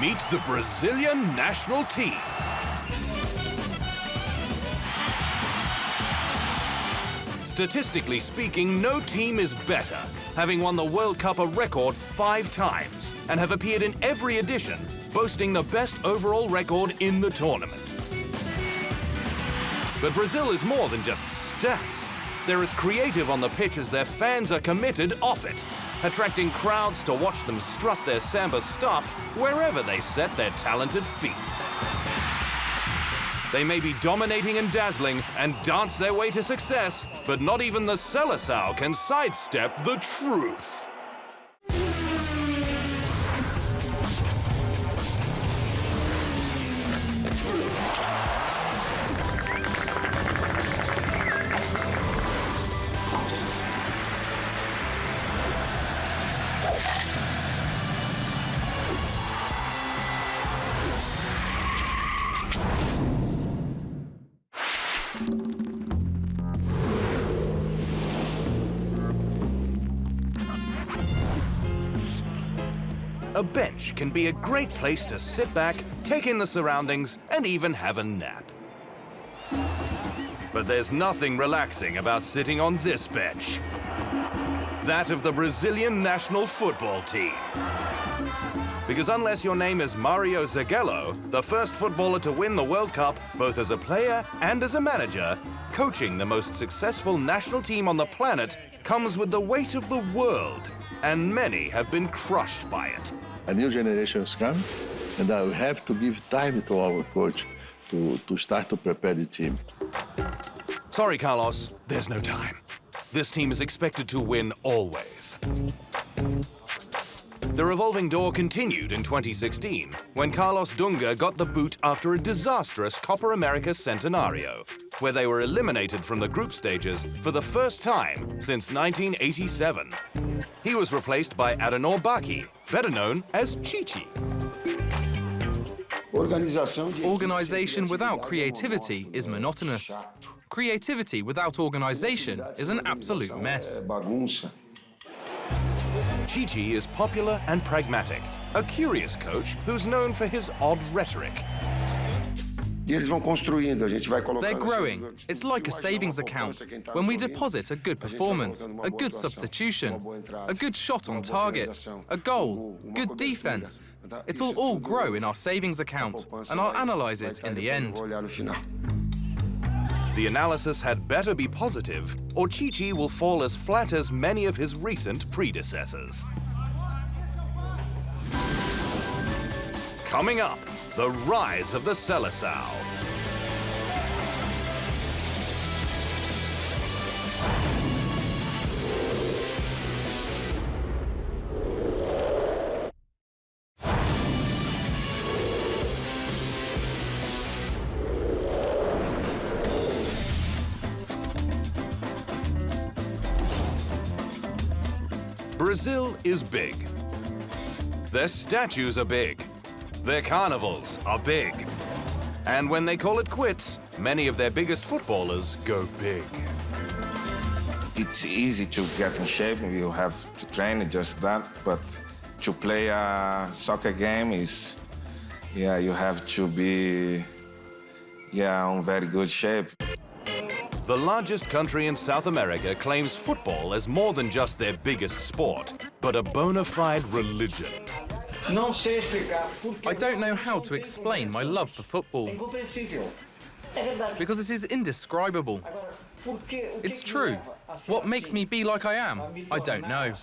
Meet the Brazilian national team. Statistically speaking, no team is better, having won the World Cup a record 5 times and have appeared in every edition, boasting the best overall record in the tournament. But Brazil is more than just stats. They're as creative on the pitch as their fans are committed off it, attracting crowds to watch them strut their samba stuff wherever they set their talented feet. They may be dominating and dazzling and dance their way to success, but not even the Seleção can sidestep the truth. A bench can be a great place to sit back, take in the surroundings, and even have a nap. But there's nothing relaxing about sitting on this bench. That of the Brazilian national football team. Because unless your name is Mario Zagallo, the first footballer to win the World Cup, both as a player and as a manager, coaching the most successful national team on the planet comes with the weight of the world, and many have been crushed by it. A new generation is coming, and I will have to give time to our coach to start to prepare the team. Sorry, Carlos, there's no time. This team is expected to win always. The revolving door continued in 2016, when Carlos Dunga got the boot after a disastrous Copa America Centenario, where they were eliminated from the group stages for the first time since 1987. He was replaced by Adenor Baki, better known as Chichi. Organization without creativity is monotonous. Creativity without organization is an absolute mess. Chichi is popular and pragmatic, a curious coach who's known for his odd rhetoric. They're growing. It's like a savings account. When we deposit a good performance, a good substitution, a good shot on target, a goal, good defense, it'll all grow in our savings account, and I'll analyze it in the end. The analysis had better be positive, or Chichi will fall as flat as many of his recent predecessors. Coming up, the rise of the Seleção. Brazil is big. Their statues are big. Their carnivals are big. And when they call it quits, many of their biggest footballers go big. It's easy to get in shape. You have to train, just that. But to play a soccer game is, you have to be, in very good shape. The largest country in South America claims football as more than just their biggest sport, but a bona fide religion. I don't know how to explain my love for football, because it is indescribable. It's true. What makes me be like I am, I don't know.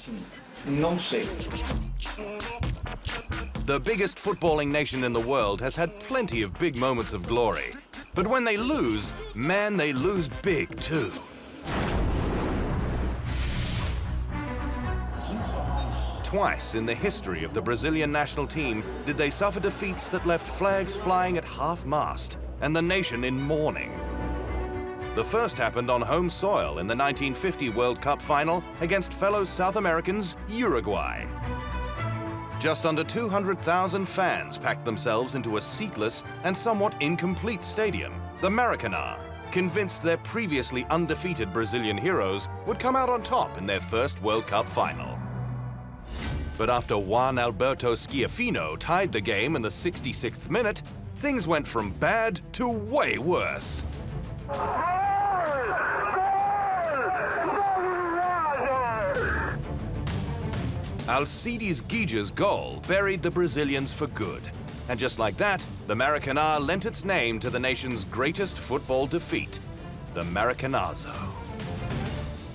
The biggest footballing nation in the world has had plenty of big moments of glory. But when they lose, man, they lose big too. Twice in the history of the Brazilian national team did they suffer defeats that left flags flying at half-mast and the nation in mourning. The first happened on home soil in the 1950 World Cup final against fellow South Americans, Uruguay. Just under 200,000 fans packed themselves into a seatless and somewhat incomplete stadium, the Maracanã, convinced their previously undefeated Brazilian heroes would come out on top in their first World Cup final. But after Juan Alberto Schiaffino tied the game in the 66th minute, things went from bad to way worse. Alcides Guija's goal buried the Brazilians for good. And just like that, the Maracanã lent its name to the nation's greatest football defeat, the Maracanazo.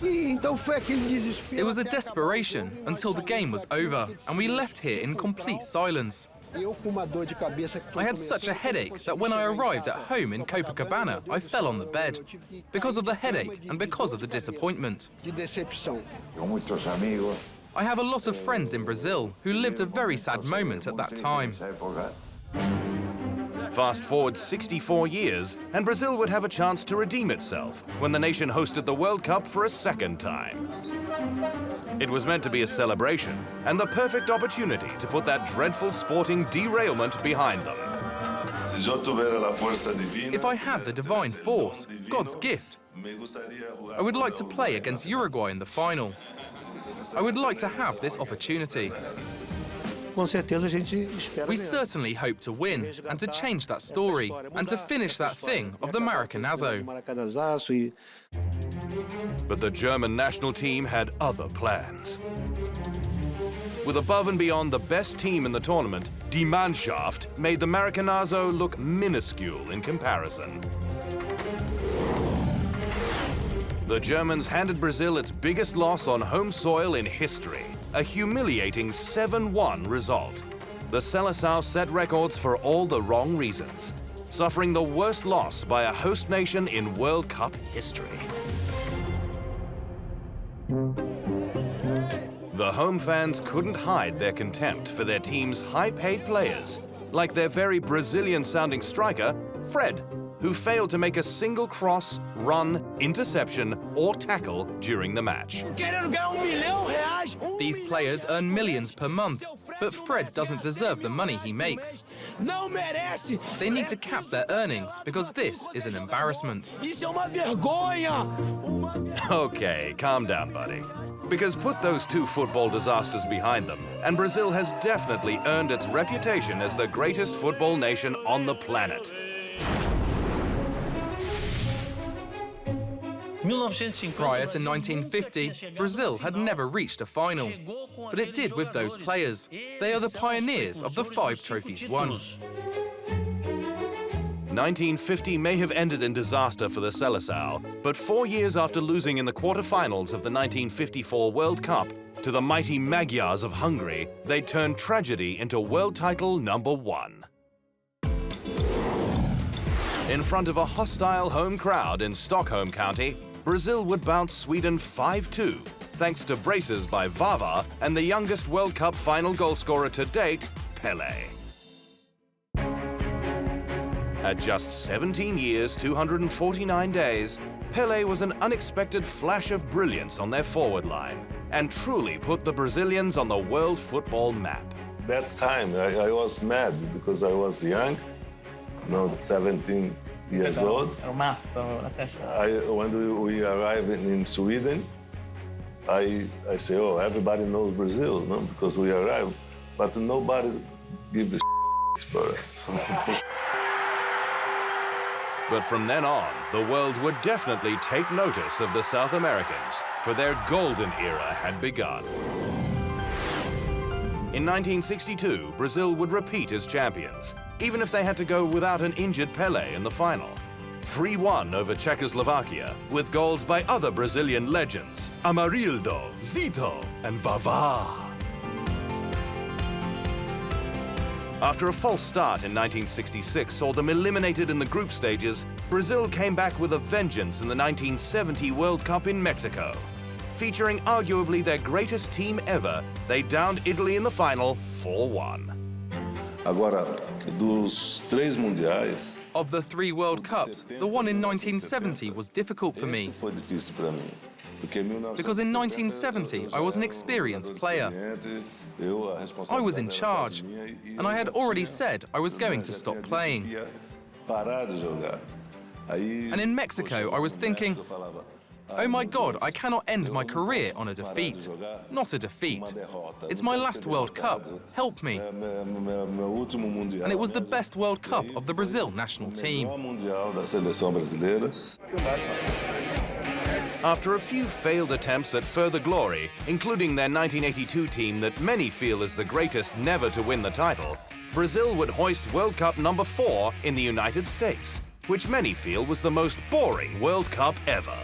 It was a desperation until the game was over, and we left here in complete silence. I had such a headache that when I arrived at home in Copacabana, I fell on the bed. Because of the headache and because of the disappointment. I have a lot of friends in Brazil who lived a very sad moment at that time. Fast forward 64 years, and Brazil would have a chance to redeem itself when the nation hosted the World Cup for a second time. It was meant to be a celebration and the perfect opportunity to put that dreadful sporting derailment behind them. If I had the divine force, God's gift, I would like to play against Uruguay in the final. I would like to have this opportunity. We certainly hope to win and to change that story and to finish that thing of the Maracanazo. But the German national team had other plans. With above and beyond the best team in the tournament, Die Mannschaft made the Maracanazo look minuscule in comparison. The Germans handed Brazil its biggest loss on home soil in history, a humiliating 7-1 result. The Seleção set records for all the wrong reasons, suffering the worst loss by a host nation in World Cup history. The home fans couldn't hide their contempt for their team's high-paid players, like their very Brazilian-sounding striker, Fred, who failed to make a single cross, run, interception, or tackle during the match. These players earn millions per month, but Fred doesn't deserve the money he makes. They need to cap their earnings because this is an embarrassment. Okay, calm down, buddy. Because put those two football disasters behind them, and Brazil has definitely earned its reputation as the greatest football nation on the planet. Prior to 1950, Brazil had never reached a final. But it did with those players. They are the pioneers of the 5 trophies won. 1950 may have ended in disaster for the Seleção, but 4 years after losing in the quarterfinals of the 1954 World Cup to the mighty Magyars of Hungary, they turned tragedy into world title #1. In front of a hostile home crowd in Stockholm County, Brazil would bounce Sweden 5-2, thanks to braces by Vava and the youngest World Cup final goalscorer to date, Pelé. At just 17 years, 249 days, Pelé was an unexpected flash of brilliance on their forward line and truly put the Brazilians on the world football map. That time, I was mad because I was young, 17 years old. When we arrived in Sweden, I say, oh, everybody knows Brazil, no? Because we arrived, but nobody gives a for us. But from then on, the world would definitely take notice of the South Americans, for their golden era had begun. In 1962, Brazil would repeat as champions, even if they had to go without an injured Pelé in the final. 3-1 over Czechoslovakia, with goals by other Brazilian legends, Amarildo, Zito, and Vava. After a false start in 1966 saw them eliminated in the group stages, Brazil came back with a vengeance in the 1970 World Cup in Mexico. Featuring arguably their greatest team ever, they downed Italy in the final 4-1. Agora, dos 3 mundiais, of the 3 World Cups, the one in 1970 was difficult for me. foi difícil para mim. Because in 1970, I was an experienced player. I was in charge, and I had already said I was going to stop playing. And in Mexico, I was thinking, Oh my God, I cannot end my career on a defeat. Not a defeat. It's my last World Cup. Help me. And it was the best World Cup of the Brazil national team. After a few failed attempts at further glory, including their 1982 team that many feel is the greatest never to win the title, Brazil would hoist World Cup number 4 in the United States, which many feel was the most boring World Cup ever.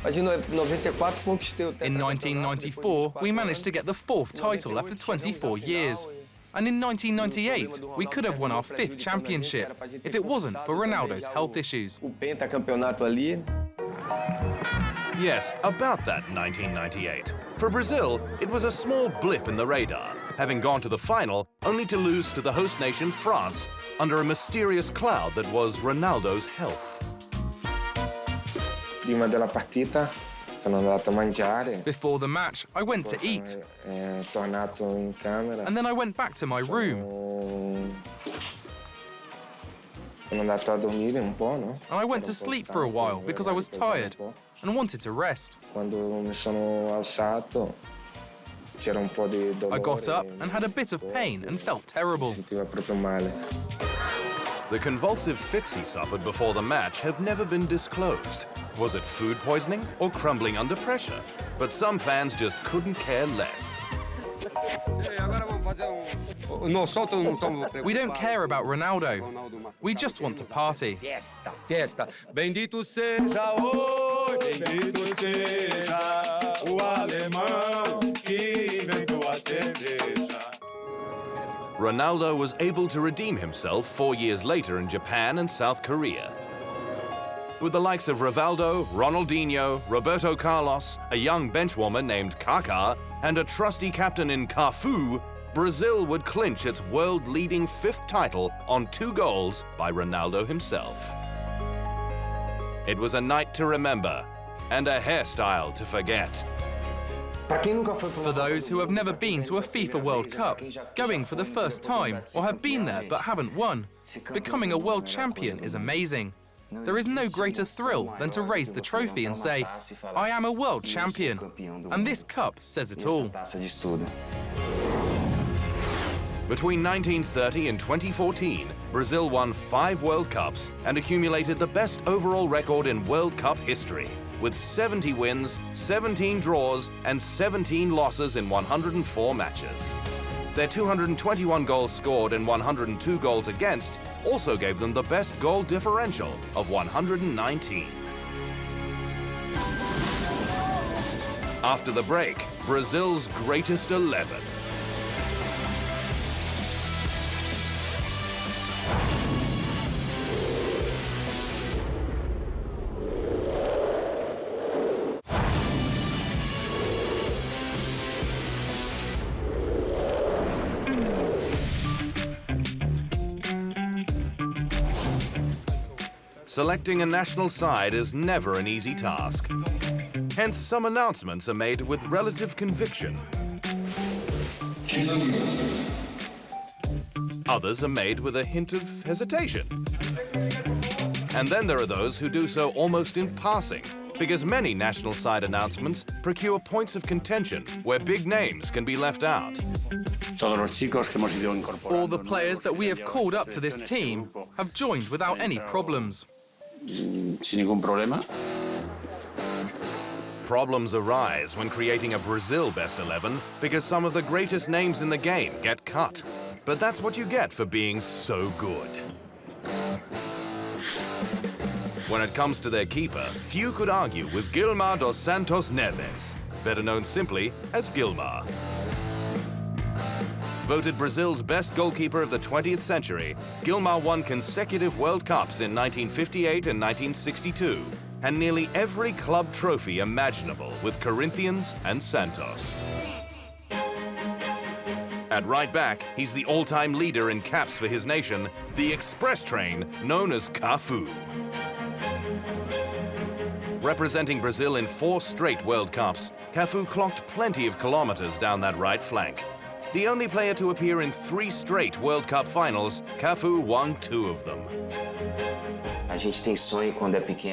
In 1994, we managed to get the 4th title after 24 years. And in 1998, we could have won our 5th championship if it wasn't for Ronaldo's health issues. Yes, about that 1998. For Brazil, it was a small blip in the radar, having gone to the final only to lose to the host nation France under a mysterious cloud that was Ronaldo's health. Before the match, I went to eat. And then I went back to my room. And I went to sleep for a while because I was tired and wanted to rest. I got up and had a bit of pain and felt terrible. The convulsive fits he suffered before the match have never been disclosed. Was it food poisoning or crumbling under pressure? But some fans just couldn't care less. We don't care about Ronaldo. We just want to party. Fiesta. Bendito seja hoje, bendito seja o alemão que inventou a cerveja. Ronaldo was able to redeem himself 4 years later in Japan and South Korea. With the likes of Rivaldo, Ronaldinho, Roberto Carlos, a young benchwarmer named Kaká, and a trusty captain in Cafu, Brazil would clinch its world-leading 5th title on 2 goals by Ronaldo himself. It was a night to remember and a hairstyle to forget. For those who have never been to a FIFA World Cup, going for the first time, or have been there but haven't won, becoming a world champion is amazing. There is no greater thrill than to raise the trophy and say, I am a world champion. And this cup says it all. Between 1930 and 2014, Brazil won 5 World Cups and accumulated the best overall record in World Cup history, with 70 wins, 17 draws, and 17 losses in 104 matches. Their 221 goals scored and 102 goals against also gave them the best goal differential of 119. After the break, Brazil's greatest 11. Selecting a national side is never an easy task. Hence, some announcements are made with relative conviction. Others are made with a hint of hesitation. And then there are those who do so almost in passing, because many national side announcements procure points of contention where big names can be left out. All the players that we have called up to this team have joined without any problems. Problems arise when creating a Brazil best 11 because some of the greatest names in the game get cut. But that's what you get for being so good. When it comes to their keeper, few could argue with Gilmar dos Santos Neves, better known simply as Gilmar. Voted Brazil's best goalkeeper of the 20th century, Gilmar won consecutive World Cups in 1958 and 1962, and nearly every club trophy imaginable with Corinthians and Santos. At right back, he's the all-time leader in caps for his nation, the express train known as Cafu. Representing Brazil in 4 straight World Cups, Cafu clocked plenty of kilometers down that right flank. The only player to appear in 3 straight World Cup finals, Cafu won 2 of them.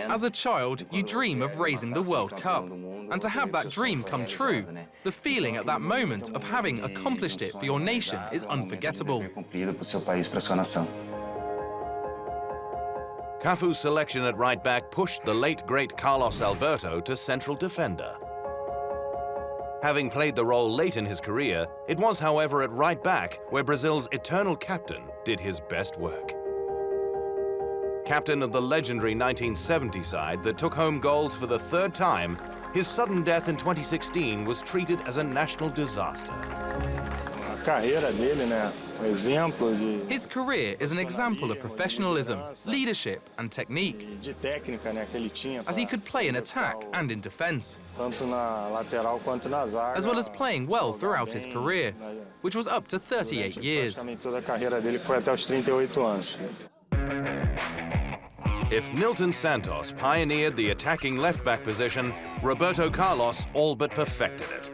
As a child, you dream of raising the World Cup. And to have that dream come true, the feeling at that moment of having accomplished it for your nation is unforgettable. Cafu's selection at right-back pushed the late, great Carlos Alberto to central defender. Having played the role late in his career, it was, however, at right-back where Brazil's eternal captain did his best work. Captain of the legendary 1970 side that took home gold for the third time, his sudden death in 2016 was treated as a national disaster. His career is an example of professionalism, leadership and technique, as he could play in attack and in defence, as well as playing well throughout his career, which was up to 38 years. If Nilton Santos pioneered the attacking left-back position, Roberto Carlos all but perfected it.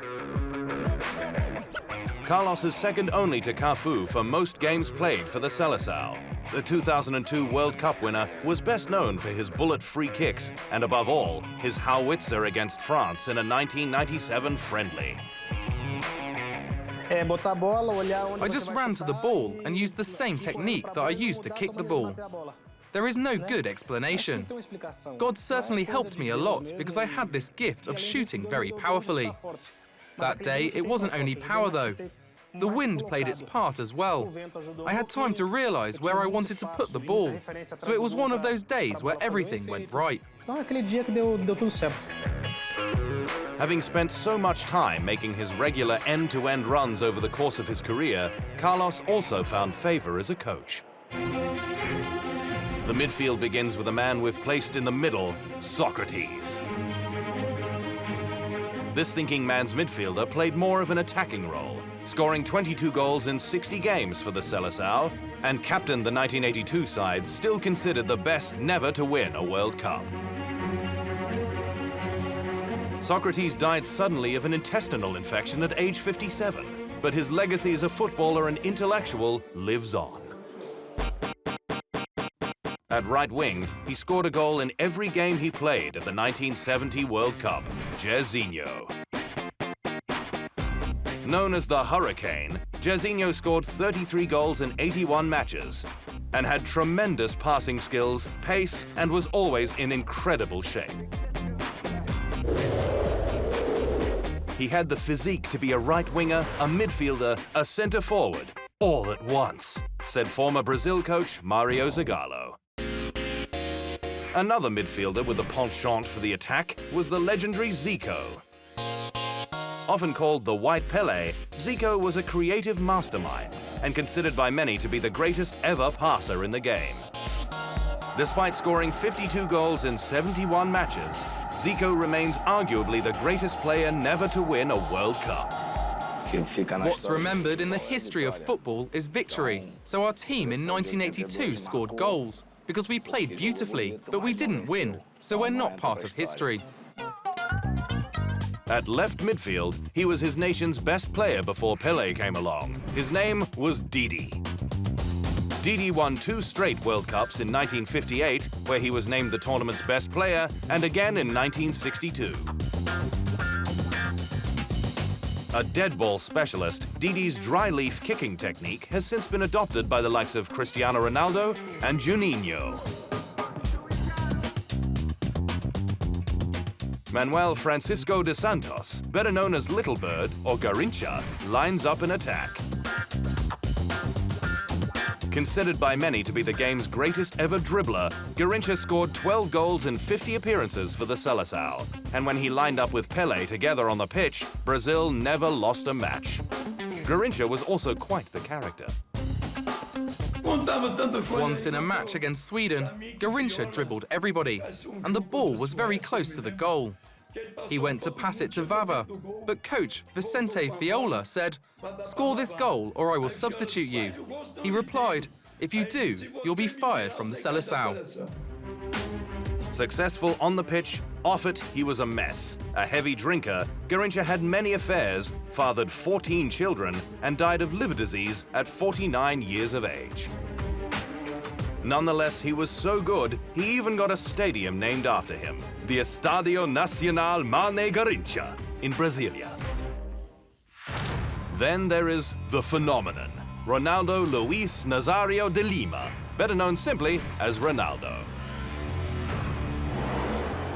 Carlos is second only to Cafu for most games played for the Seleção. The 2002 World Cup winner was best known for his bullet free kicks and, above all, his howitzer against France in a 1997 friendly. I just ran to the ball and used the same technique that I used to kick the ball. There is no good explanation. God certainly helped me a lot because I had this gift of shooting very powerfully. That day, it wasn't only power though. The wind played its part as well. I had time to realize where I wanted to put the ball, so it was one of those days where everything went right. Having spent so much time making his regular end-to-end runs over the course of his career, Carlos also found favor as a coach. The midfield begins with a man we've placed in the middle, Socrates. This thinking man's midfielder played more of an attacking role, scoring 22 goals in 60 games for the Seleção, and captained the 1982 side, still considered the best never to win a World Cup. Socrates died suddenly of an intestinal infection at age 57, but his legacy as a footballer and intellectual lives on. At right wing, he scored a goal in every game he played at the 1970 World Cup, Jairzinho. Known as the Hurricane, Jairzinho scored 33 goals in 81 matches and had tremendous passing skills, pace, and was always in incredible shape. He had the physique to be a right winger, a midfielder, a centre forward, all at once, said former Brazil coach Mario Zagallo. Another midfielder with a penchant for the attack was the legendary Zico. Often called the White Pelé, Zico was a creative mastermind and considered by many to be the greatest ever passer in the game. Despite scoring 52 goals in 71 matches, Zico remains arguably the greatest player never to win a World Cup. What's remembered in the history of football is victory, so our team in 1982 scored goals, because we played beautifully, but we didn't win, so we're not part of history. At left midfield, he was his nation's best player before Pelé came along. His name was Didi. Didi won 2 straight World Cups in 1958, where he was named the tournament's best player, and again in 1962. A dead ball specialist, Didi's dry-leaf kicking technique has since been adopted by the likes of Cristiano Ronaldo and Juninho. Manuel Francisco de Santos, better known as Little Bird or Garrincha, lines up in attack. Considered by many to be the game's greatest ever dribbler, Garrincha scored 12 goals in 50 appearances for the Seleção. And when he lined up with Pelé together on the pitch, Brazil never lost a match. Garrincha was also quite the character. Once in a match against Sweden, Garrincha dribbled everybody, and the ball was very close to the goal. He went to pass it to Vava, but coach Vicente Fiola said, "Score this goal or I will substitute you." He replied, "If you do, you'll be fired from the Seleção." Successful on the pitch, off it, he was a mess. A heavy drinker, Garrincha had many affairs, fathered 14 children, and died of liver disease at 49 years of age. Nonetheless, he was so good, he even got a stadium named after him, the Estadio Nacional Mane Garrincha in Brasilia. Then there is the phenomenon, Ronaldo Luis Nazario de Lima, better known simply as Ronaldo.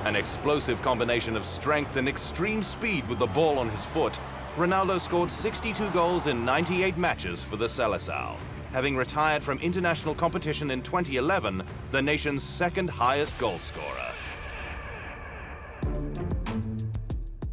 An explosive combination of strength and extreme speed with the ball on his foot, Ronaldo scored 62 goals in 98 matches for the Seleção, having retired from international competition in 2011, the nation's second highest goal scorer.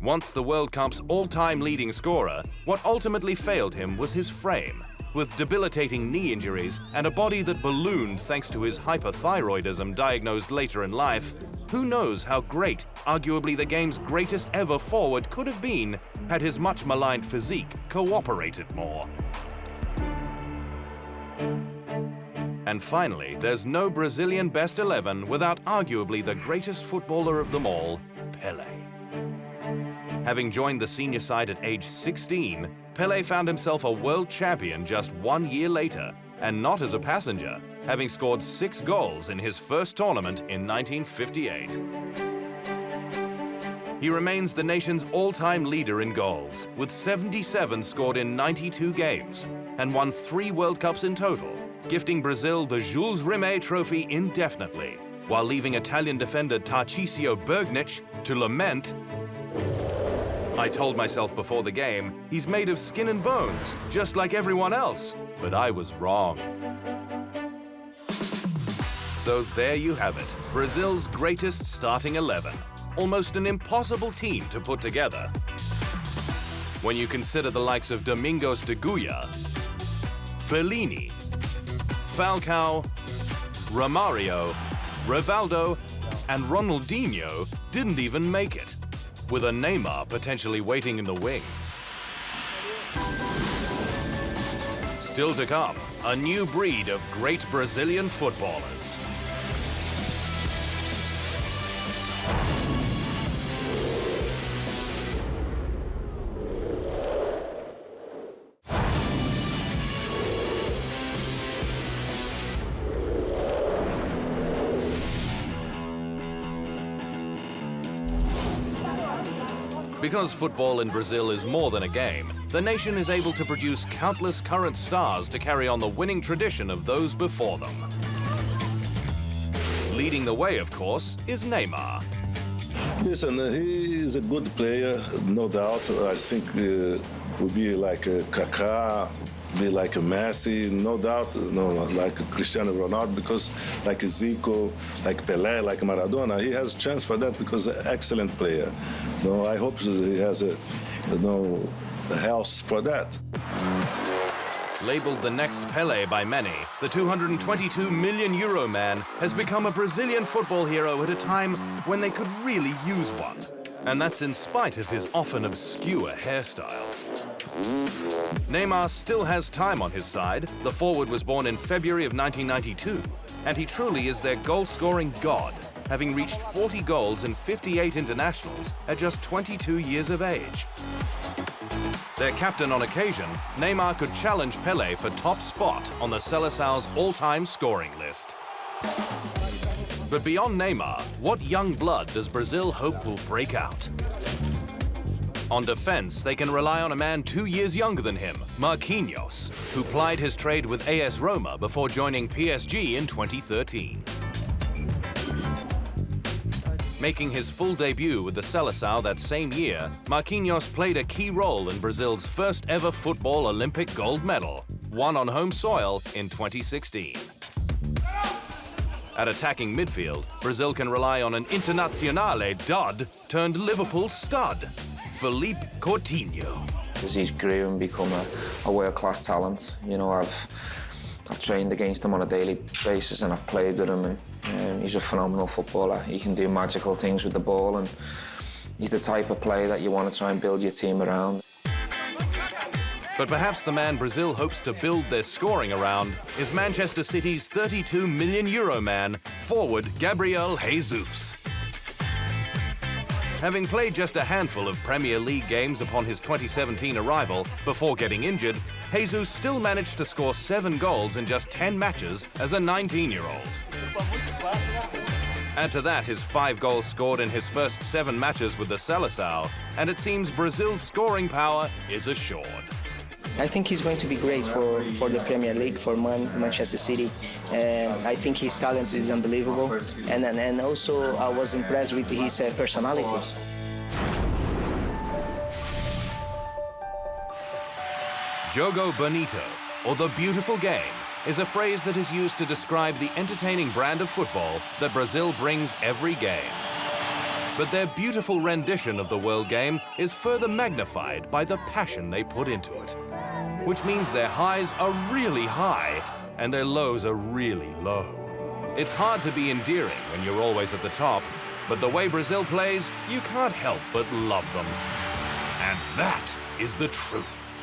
Once the World Cup's all-time leading scorer, what ultimately failed him was his frame. With debilitating knee injuries and a body that ballooned thanks to his hyperthyroidism diagnosed later in life, who knows how great, arguably the game's greatest ever forward could have been had his much-maligned physique cooperated more. And finally, there's no Brazilian best 11 without arguably the greatest footballer of them all, Pelé. Having joined the senior side at age 16, Pelé found himself a world champion just 1 year later, and not as a passenger, having scored 6 goals in his first tournament in 1958. He remains the nation's all-time leader in goals, with 77 scored in 92 games, and won 3 World Cups in total, gifting Brazil the Jules Rimet Trophy indefinitely, while leaving Italian defender Tarcisio Bergnic to lament, "I told myself before the game, he's made of skin and bones, just like everyone else, but I was wrong." So there you have it, Brazil's greatest starting 11. Almost an impossible team to put together. When you consider the likes of Domingos de Goya, Bellini, Falcao, Romario, Rivaldo, and Ronaldinho didn't even make it, with a Neymar potentially waiting in the wings. Still to come, a new breed of great Brazilian footballers. Because football in Brazil is more than a game, the nation is able to produce countless current stars to carry on the winning tradition of those before them. Leading the way, of course, is Neymar. Listen, he is a good player, no doubt. I think would be like a Kaká, be like a Messi, no doubt, no, like a Cristiano Ronaldo, because like Zico, like Pelé, like Maradona, he has a chance for that because an excellent player. No, I hope he has a health for that. Labeled the next Pelé by many, the 222 million euro man has become a Brazilian football hero at a time when they could really use one. And that's in spite of his often obscure hairstyles. Neymar still has time on his side. The forward was born in February of 1992, and he truly is their goal-scoring god, having reached 40 goals in 58 internationals at just 22 years of age. Their captain on occasion, Neymar could challenge Pelé for top spot on the Seleção's all-time scoring list. But beyond Neymar, what young blood does Brazil hope will break out? On defense, they can rely on a man 2 years younger than him, Marquinhos, who plied his trade with AS Roma before joining PSG in 2013. Making his full debut with the Seleção that same year, Marquinhos played a key role in Brazil's first ever football Olympic gold medal, won on home soil in 2016. At attacking midfield, Brazil can rely on an Internazionale dud turned Liverpool stud, Philippe Coutinho. As he's grew and become a world-class talent, you know, I've trained against him on a daily basis and I've played with him, and he's a phenomenal footballer. He can do magical things with the ball, and he's the type of player that you want to try and build your team around. But perhaps the man Brazil hopes to build their scoring around is Manchester City's 32 million euro man, forward Gabriel Jesus. Having played just a handful of Premier League games upon his 2017 arrival before getting injured, Jesus still managed to score 7 goals in just 10 matches as a 19-year-old. Add to that his 5 goals scored in his first 7 matches with the Seleção, and it seems Brazil's scoring power is assured. I think he's going to be great for the Premier League, for Manchester City. I think his talent is unbelievable, and also I was impressed with his personality. Jogo Bonito, or the beautiful game, is a phrase that is used to describe the entertaining brand of football that Brazil brings every game. But their beautiful rendition of the world game is further magnified by the passion they put into it, which means their highs are really high and their lows are really low. It's hard to be endearing when you're always at the top, but the way Brazil plays, you can't help but love them. And that is the truth.